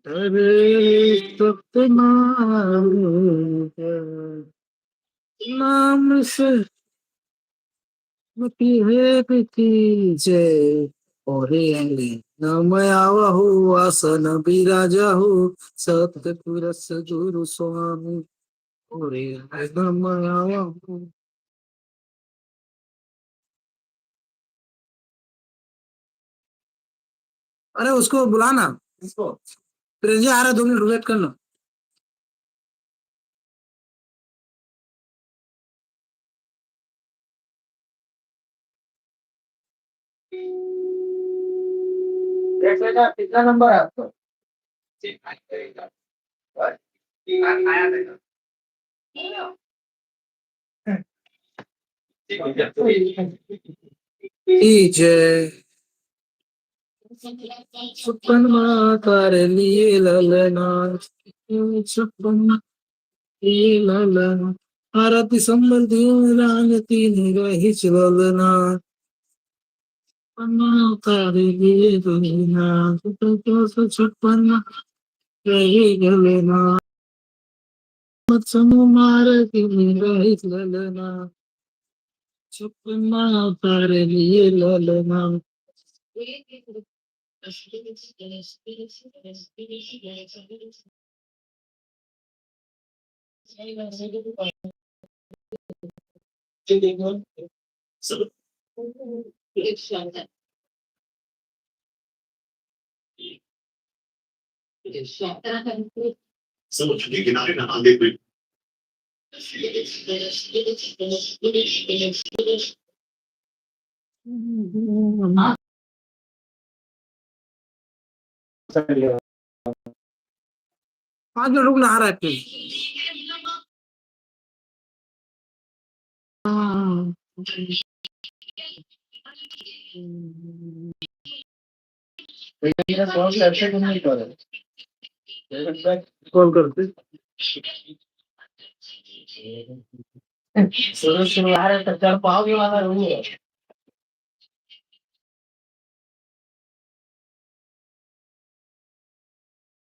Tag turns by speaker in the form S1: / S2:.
S1: अरे सपना नाम से जय ओरे अंगली नमयावा हो आसन विराजा हो सतपुरस गुरु स्वामी ओरे नमयावा हो। अरे उसको बुलाना, इसको प्रेजी आ रहा, 2 मिनट वेट करना। देख लेना कितना नंबर है आपको। जय सुपनमा कर लिए ललना सुपनमा लिए ललना आरती संबंधी रांगती निगाही चलना पन्ना कर लिए ललना सुपनमा छप्पना रही गलना मत समूह मार की निगाही ललना छप्पना कर लिए ललना। समुद्र के किनारे नहाते हुए आज में रुक नहा रहा है कॉल करते शुरू शुरू आ रहे तो चल पाओगे वाला नहीं है।